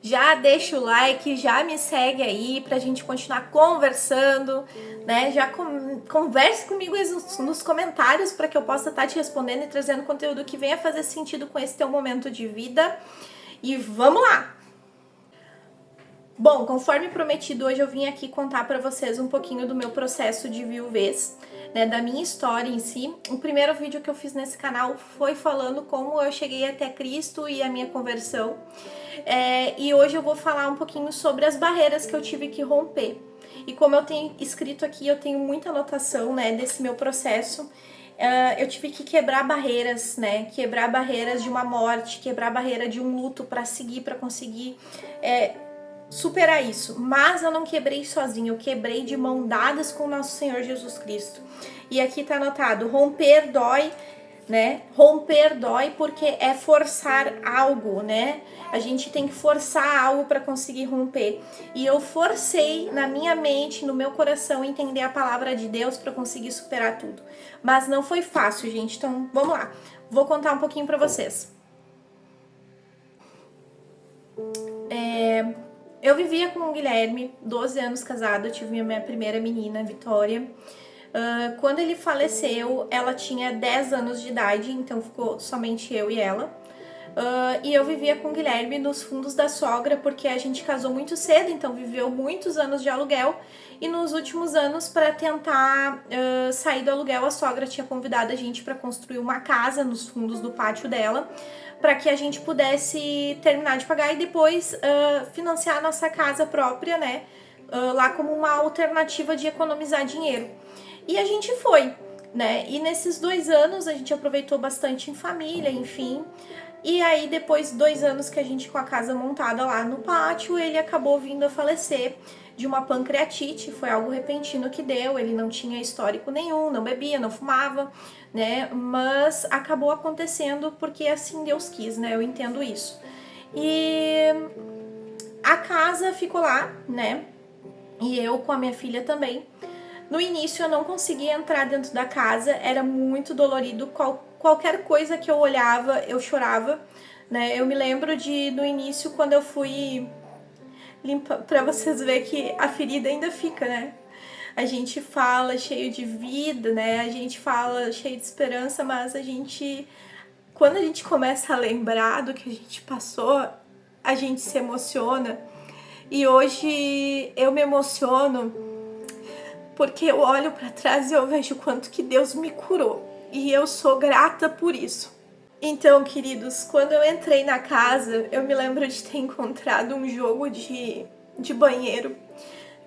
já deixa o like, já me segue aí pra gente continuar conversando, né? Já converse comigo nos comentários para que eu possa estar te respondendo e trazendo conteúdo que venha fazer sentido com esse teu momento de vida. E vamos lá! Bom, conforme prometido, hoje eu vim aqui contar para vocês um pouquinho do meu processo de viuvez, né, da minha história em si. O primeiro vídeo que eu fiz nesse canal foi falando como eu cheguei até Cristo e a minha conversão. E hoje eu vou falar um pouquinho sobre as barreiras que eu tive que romper. E como eu tenho escrito aqui, eu tenho muita anotação, né, desse meu processo. Eu tive que quebrar barreiras, né? Quebrar barreiras de uma morte, quebrar a barreira de um luto para seguir, para conseguir superar isso. Mas eu não quebrei sozinha, eu quebrei de mão dadas com o nosso Senhor Jesus Cristo. E aqui tá anotado: romper dói, né? Romper dói porque é forçar algo, né? A gente tem que forçar algo para conseguir romper. E eu forcei na minha mente, no meu coração, entender a palavra de Deus para conseguir superar tudo. Mas não foi fácil, gente. Então, vamos lá. Vou contar um pouquinho para vocês. Eu vivia com o Guilherme, 12 anos casado, eu tive a minha primeira menina, Vitória. Quando ele faleceu, ela tinha 10 anos de idade, então ficou somente eu e ela. E eu vivia com o Guilherme nos fundos da sogra, porque a gente casou muito cedo, então viveu muitos anos de aluguel. E nos últimos anos, para tentar sair do aluguel, a sogra tinha convidado a gente para construir uma casa nos fundos do pátio dela, para que a gente pudesse terminar de pagar e depois financiar a nossa casa própria, né? Lá como uma alternativa de economizar dinheiro. E a gente foi, né? E nesses 2 anos a gente aproveitou bastante em família, enfim. E aí depois 2 anos que a gente com a casa montada lá no pátio, ele acabou vindo a falecer de uma pancreatite. Foi algo repentino que deu, ele não tinha histórico nenhum, não bebia, não fumava, né? Mas acabou acontecendo porque assim Deus quis, né? Eu entendo isso. E a casa ficou lá, né? E eu com a minha filha também. No início eu não conseguia entrar dentro da casa, era muito dolorido, qualquer coisa que eu olhava eu chorava, né? Eu me lembro de no início quando eu fui limpar, pra vocês verem que a ferida ainda fica, né? A gente fala cheio de vida, né? A gente fala cheio de esperança, mas quando a gente começa a lembrar do que a gente passou, a gente se emociona. E hoje eu me emociono porque eu olho para trás e eu vejo o quanto que Deus me curou. E eu sou grata por isso. Então, queridos, quando eu entrei na casa, eu me lembro de ter encontrado um jogo de banheiro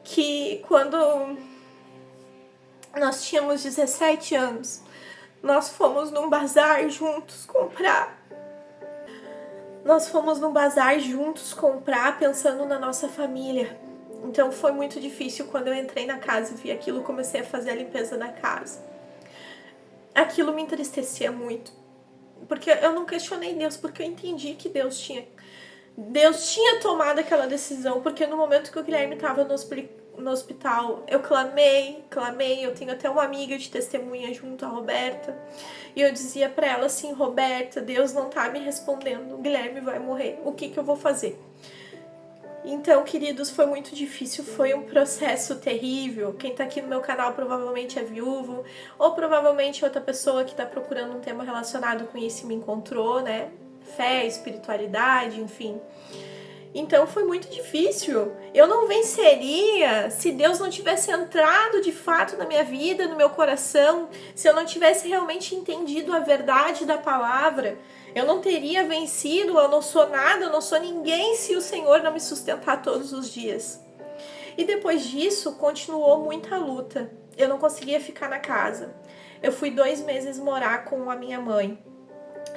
que quando nós tínhamos 17 anos, nós fomos num bazar juntos comprar. Nós fomos num bazar juntos comprar pensando na nossa família. Então foi muito difícil quando eu entrei na casa e vi aquilo, comecei a fazer a limpeza da casa. Aquilo me entristecia muito, porque eu não questionei Deus, porque eu entendi que Deus tinha tomado aquela decisão, porque no momento que o Guilherme estava no hospital, eu clamei, eu tenho até uma amiga de testemunha junto, a Roberta, e eu dizia pra ela assim: Roberta, Deus não tá me respondendo, o Guilherme vai morrer, o que eu vou fazer? Então, queridos, foi muito difícil, foi um processo terrível. Quem tá aqui no meu canal provavelmente é viúvo, ou provavelmente outra pessoa que tá procurando um tema relacionado com isso e me encontrou, né? Fé, espiritualidade, enfim. Então foi muito difícil. Eu não venceria se Deus não tivesse entrado de fato na minha vida, no meu coração, se eu não tivesse realmente entendido a verdade da palavra. Eu não teria vencido, eu não sou nada, eu não sou ninguém se o Senhor não me sustentar todos os dias. E depois disso, continuou muita luta. Eu não conseguia ficar na casa. Eu fui 2 meses morar com a minha mãe.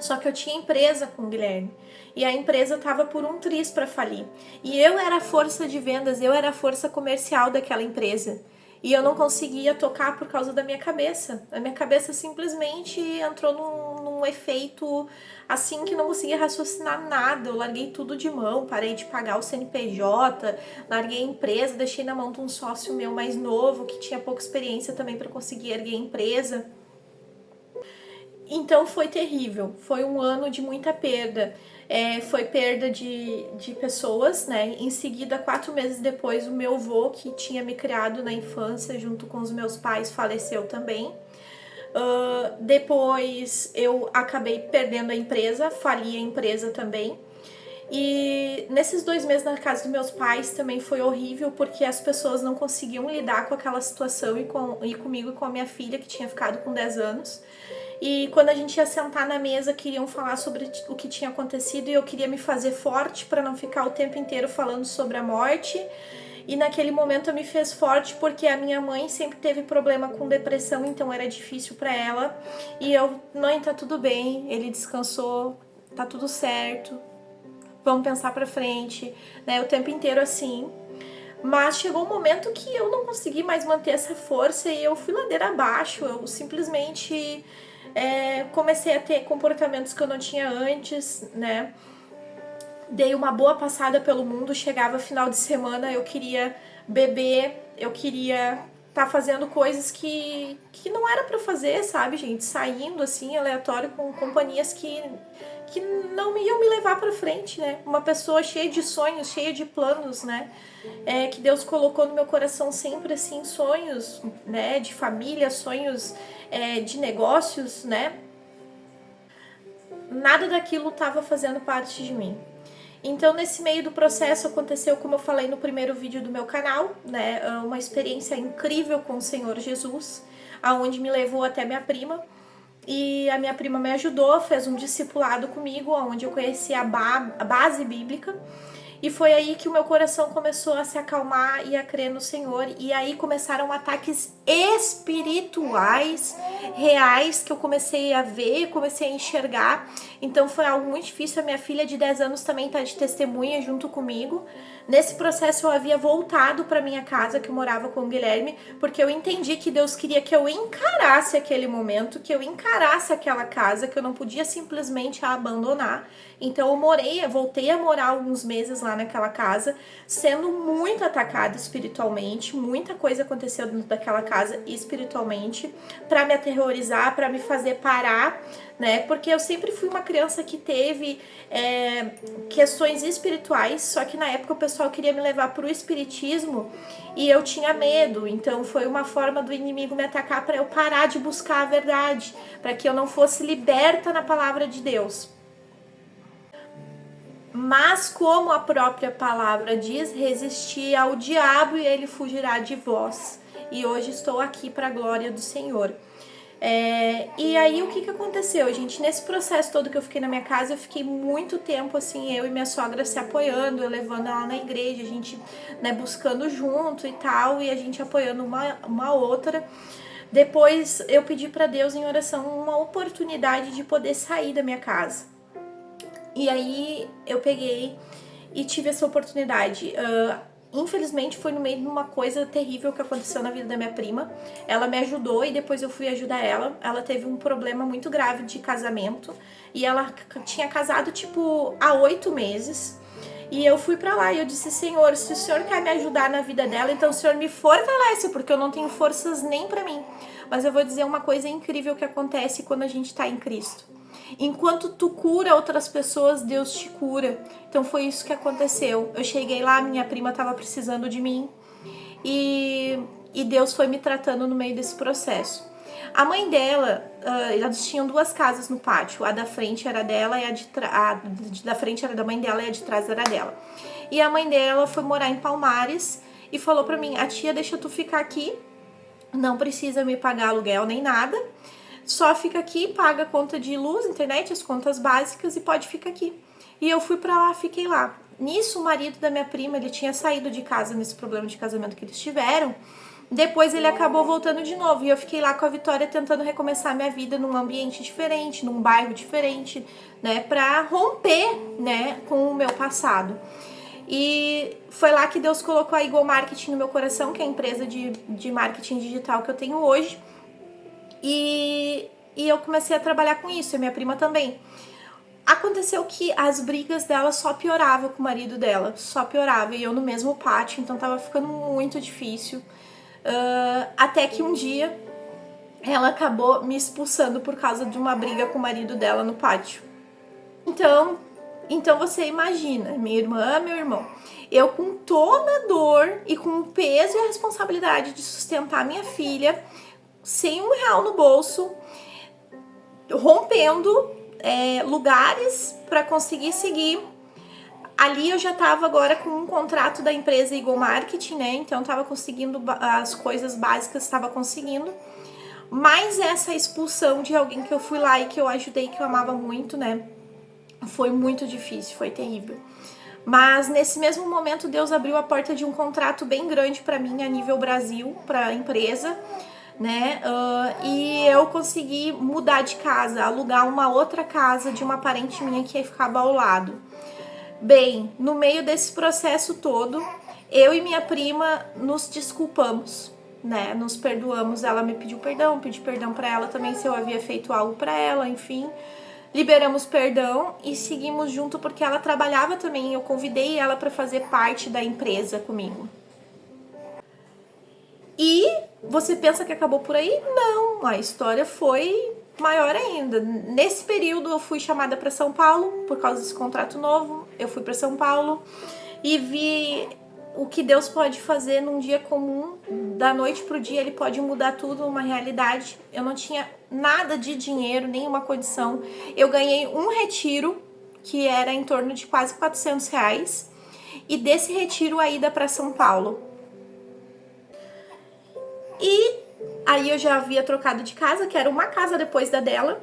Só que eu tinha empresa com o Guilherme. E a empresa estava por um triz para falir. E eu era a força de vendas, eu era a força comercial daquela empresa. E eu não conseguia tocar por causa da minha cabeça. A minha cabeça simplesmente entrou num efeito assim que não conseguia raciocinar nada. Eu larguei tudo de mão, parei de pagar o CNPJ, larguei a empresa, deixei na mão de um sócio meu mais novo, que tinha pouca experiência também para conseguir erguer a empresa. Então foi terrível, foi um ano de muita perda. foi perda de pessoas, né? Em seguida, 4 meses depois, o meu avô, que tinha me criado na infância junto com os meus pais, faleceu também. Depois eu acabei perdendo a empresa, fali a empresa também. E nesses 2 meses na casa dos meus pais também foi horrível, porque as pessoas não conseguiam lidar com aquela situação e comigo e com a minha filha, que tinha ficado com 10 anos. E quando a gente ia sentar na mesa, queriam falar sobre o que tinha acontecido e eu queria me fazer forte para não ficar o tempo inteiro falando sobre a morte. E naquele momento eu me fiz forte porque a minha mãe sempre teve problema com depressão, então era difícil para ela. E eu, mãe, tá tudo bem, ele descansou, tá tudo certo, vamos pensar pra frente, né? O tempo inteiro assim. Mas chegou um momento que eu não consegui mais manter essa força e eu fui ladeira abaixo. Eu simplesmente comecei a ter comportamentos que eu não tinha antes, né? Dei uma boa passada pelo mundo, chegava final de semana, eu queria beber, eu queria estar fazendo coisas que não era pra fazer, sabe, gente? Saindo assim, aleatório, com companhias que não iam me levar pra frente, né? Uma pessoa cheia de sonhos, cheia de planos, né? Que Deus colocou no meu coração sempre, assim, sonhos, né? De família, sonhos de negócios, né? Nada daquilo estava fazendo parte de mim. Então, nesse meio do processo, aconteceu, como eu falei no primeiro vídeo do meu canal, né? Uma experiência incrível com o Senhor Jesus, aonde me levou até minha prima. E a minha prima me ajudou, fez um discipulado comigo, onde eu conheci a base bíblica. E foi aí que o meu coração começou a se acalmar e a crer no Senhor. E aí começaram ataques espirituais, reais, que eu comecei a ver, comecei a enxergar. Então foi algo muito difícil. A minha filha de 10 anos também está de testemunha junto comigo. Nesse processo eu havia voltado para minha casa, que eu morava com o Guilherme, porque eu entendi que Deus queria que eu encarasse aquele momento, que eu encarasse aquela casa, que eu não podia simplesmente a abandonar. Então eu voltei a morar alguns meses lá naquela casa, sendo muito atacada espiritualmente. Muita coisa aconteceu dentro daquela casa espiritualmente, para me aterrorizar, para me fazer parar, né? Porque eu sempre fui uma criança que teve questões espirituais, só que na época o pessoal queria me levar para o espiritismo e eu tinha medo. Então foi uma forma do inimigo me atacar para eu parar de buscar a verdade, para que eu não fosse liberta na palavra de Deus. Mas como a própria palavra diz, resisti ao diabo e ele fugirá de vós. E hoje estou aqui para a glória do Senhor. E aí o que aconteceu, gente? Nesse processo todo que eu fiquei na minha casa, eu fiquei muito tempo assim, eu e minha sogra se apoiando, eu levando ela na igreja, a gente, né, buscando junto e tal, e a gente apoiando uma outra. Depois eu pedi para Deus em oração uma oportunidade de poder sair da minha casa. E aí eu peguei e tive essa oportunidade. Infelizmente foi no meio de uma coisa terrível que aconteceu na vida da minha prima. Ela me ajudou e depois eu fui ajudar ela. Ela teve um problema muito grave de casamento e ela tinha casado tipo há 8 meses. E eu fui pra lá e eu disse: Senhor, se o Senhor quer me ajudar na vida dela, então o Senhor me fortalece, porque eu não tenho forças nem pra mim. Mas eu vou dizer uma coisa incrível que acontece quando a gente tá em Cristo. Enquanto tu cura outras pessoas, Deus te cura. Então foi isso que aconteceu. Eu cheguei lá, minha prima estava precisando de mim e Deus foi me tratando no meio desse processo. A mãe dela, elas tinham 2 casas no pátio. A da frente era dela e a da frente era da mãe dela e a de trás era dela. E a mãe dela foi morar em Palmares e falou pra mim: a tia deixa tu ficar aqui, não precisa me pagar aluguel nem nada. Só fica aqui, paga a conta de luz, internet, as contas básicas e pode ficar aqui. E eu fui pra lá, fiquei lá. Nisso, o marido da minha prima, ele tinha saído de casa nesse problema de casamento que eles tiveram. Depois ele acabou voltando de novo e eu fiquei lá com a Vitória tentando recomeçar minha vida num ambiente diferente, num bairro diferente, né, pra romper, né, com o meu passado. E foi lá que Deus colocou a Eagle Marketing no meu coração, que é a empresa de marketing digital que eu tenho hoje. E eu comecei a trabalhar com isso, e minha prima também. Aconteceu que as brigas dela só pioravam com o marido dela, só piorava, e eu no mesmo pátio, então tava ficando muito difícil. Até que um dia ela acabou me expulsando por causa de uma briga com o marido dela no pátio. Então Então você imagina, minha irmã, meu irmão, eu com toda a dor e com o peso e a responsabilidade de sustentar minha filha, sem R$ 1 no bolso, rompendo lugares para conseguir seguir. Ali eu já estava agora com um contrato da empresa Eagle Marketing, né? Então estava conseguindo as coisas básicas, estava conseguindo. Mas essa expulsão de alguém que eu fui lá e que eu ajudei, que eu amava muito, né? Foi muito difícil, foi terrível. Mas nesse mesmo momento Deus abriu a porta de um contrato bem grande para mim a nível Brasil, para a empresa, né? E eu consegui mudar de casa, alugar uma outra casa de uma parente minha que ficava ao lado. Bem, no meio desse processo todo, eu e minha prima nos desculpamos, né? Nos perdoamos. Ela me pediu perdão, pedi perdão para ela também se eu havia feito algo para ela, enfim. Liberamos perdão e seguimos junto porque ela trabalhava também. Eu convidei ela para fazer parte da empresa comigo. E você pensa que acabou por aí? Não, a história foi maior ainda. Nesse período eu fui chamada para São Paulo por causa desse contrato novo. Eu fui para São Paulo e vi o que Deus pode fazer num dia comum. Da noite pro dia ele pode mudar tudo, uma realidade. Eu não tinha nada de dinheiro, nenhuma condição. Eu ganhei um retiro que era em torno de quase R$ 400 e desse retiro a ida para São Paulo. E aí eu já havia trocado de casa, que era uma casa depois da dela.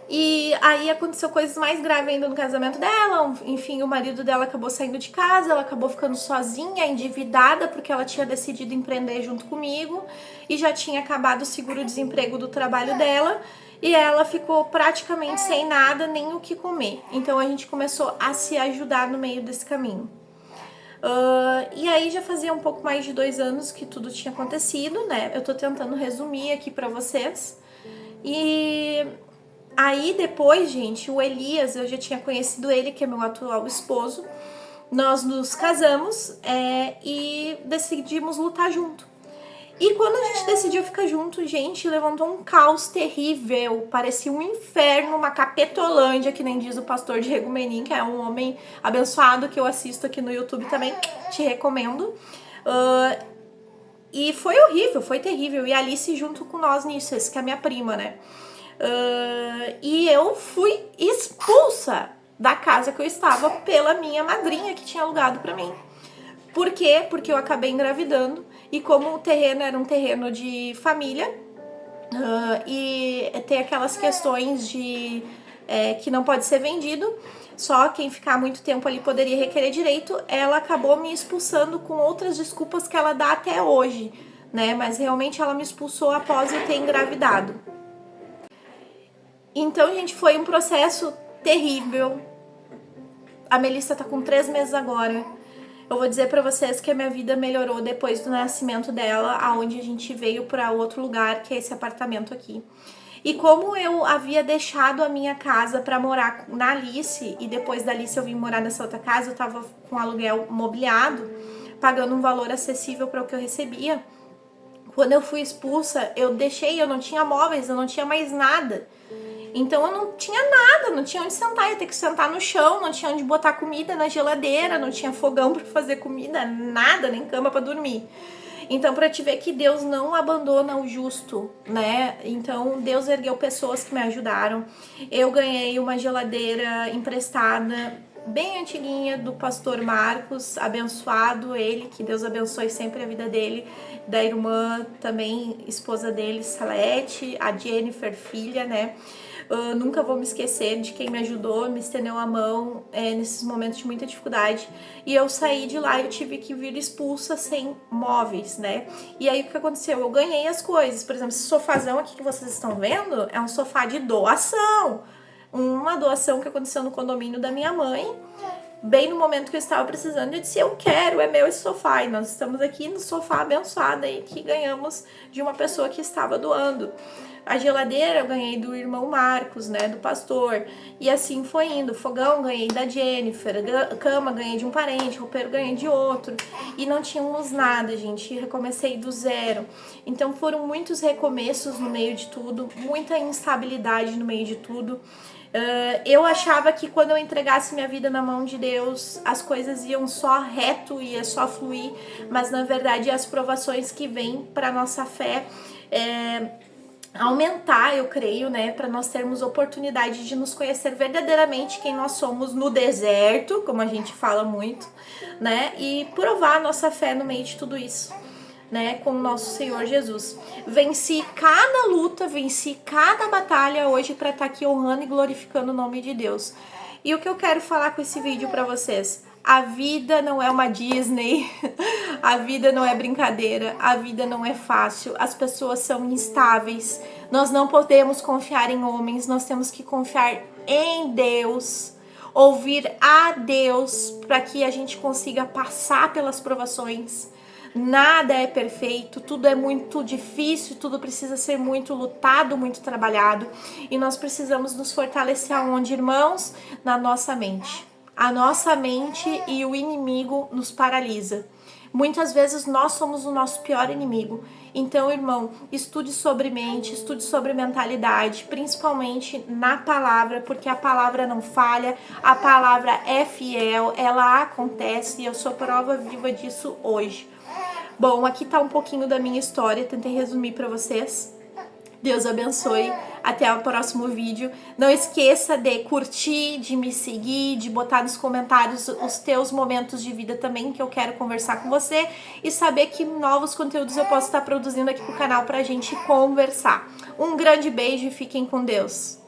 E aí aconteceu coisas mais graves ainda no casamento dela. Enfim, o marido dela acabou saindo de casa, ela acabou ficando sozinha, endividada, porque ela tinha decidido empreender junto comigo e já tinha acabado o seguro-desemprego do trabalho dela. E ela ficou praticamente sem nada, nem o que comer. Então a gente começou a se ajudar no meio desse caminho. E aí já fazia um pouco mais de 2 anos que tudo tinha acontecido, né? Eu tô tentando resumir aqui pra vocês. E aí depois, gente, o Elias, eu já tinha conhecido ele, que é meu atual esposo. Nós nos casamos e decidimos lutar junto. E quando a gente decidiu ficar junto, gente, levantou um caos terrível. Parecia um inferno, uma capetolândia, que nem diz o pastor Diego Menin, que é um homem abençoado que eu assisto aqui no YouTube também, te recomendo. E foi horrível, foi terrível. E a Alice junto com nós nisso, esse que é a minha prima, né? E eu fui expulsa da casa que eu estava pela minha madrinha que tinha alugado pra mim. Por quê? Porque eu acabei engravidando e como o terreno era um terreno de família e tem aquelas questões de que não pode ser vendido, só quem ficar muito tempo ali poderia requerer direito, ela acabou me expulsando com outras desculpas que ela dá até hoje, né? Mas realmente ela me expulsou após eu ter engravidado. Então, gente, foi um processo terrível. A Melissa tá com 3 meses agora. Eu vou dizer pra vocês que a minha vida melhorou depois do nascimento dela, aonde a gente veio pra outro lugar, que é esse apartamento aqui. E como eu havia deixado a minha casa pra morar na Alice, e depois da Alice eu vim morar nessa outra casa, eu tava com aluguel mobiliado, pagando um valor acessível para o que eu recebia. Quando eu fui expulsa, eu não tinha móveis, eu não tinha mais nada. Então eu não tinha nada, não tinha onde sentar, ia ter que sentar no chão, não tinha onde botar comida na geladeira, não tinha fogão para fazer comida, nada, nem cama para dormir. Então, para te ver que Deus não abandona o justo, né? Então, Deus ergueu pessoas que me ajudaram. Eu ganhei uma geladeira emprestada, bem antiguinha, do pastor Marcos, abençoado ele, que Deus abençoe sempre a vida dele, da irmã também, esposa dele, Salete, a Jennifer, filha, né? Nunca vou me esquecer de quem me ajudou, me estendeu a mão nesses momentos de muita dificuldade. E eu saí de lá e eu tive que vir expulsa sem móveis, né? E aí o que aconteceu? Eu ganhei as coisas. Por exemplo, esse sofazão aqui que vocês estão vendo é um sofá de doação. Uma doação que aconteceu no condomínio da minha mãe. Bem no momento que eu estava precisando, eu disse, eu quero, é meu esse sofá. E nós estamos aqui no sofá abençoado aí que ganhamos de uma pessoa que estava doando. A geladeira eu ganhei do irmão Marcos, né, do pastor, e assim foi indo. Fogão ganhei da Jennifer, cama ganhei de um parente, roupeiro ganhei de outro, e não tínhamos nada, gente, recomecei do zero. Então foram muitos recomeços no meio de tudo, muita instabilidade no meio de tudo. Eu achava que quando eu entregasse minha vida na mão de Deus, as coisas iam só reto, ia só fluir, mas na verdade as provações que vêm para nossa fé aumentar, eu creio, né, para nós termos oportunidade de nos conhecer verdadeiramente quem nós somos no deserto, como a gente fala muito, né, e provar a nossa fé no meio de tudo isso, né, com o nosso Senhor Jesus. Venci cada luta, venci cada batalha hoje para estar aqui honrando e glorificando o nome de Deus. E o que eu quero falar com esse vídeo para vocês? A vida não é uma Disney, a vida não é brincadeira, a vida não é fácil, as pessoas são instáveis, nós não podemos confiar em homens, nós temos que confiar em Deus, ouvir a Deus para que a gente consiga passar pelas provações. Nada é perfeito, tudo é muito difícil, tudo precisa ser muito lutado, muito trabalhado, e nós precisamos nos fortalecer aonde, irmãos? Na nossa mente. A nossa mente e o inimigo nos paralisa. Muitas vezes nós somos o nosso pior inimigo. Então, irmão, estude sobre mente, estude sobre mentalidade, principalmente na palavra, porque a palavra não falha, a palavra é fiel, ela acontece e eu sou prova viva disso hoje. Bom, aqui tá um pouquinho da minha história, tentei resumir para vocês. Deus abençoe, até o próximo vídeo. Não esqueça de curtir, de me seguir, de botar nos comentários os teus momentos de vida também, que eu quero conversar com você e saber que novos conteúdos eu posso estar produzindo aqui pro canal pra gente conversar. Um grande beijo e fiquem com Deus.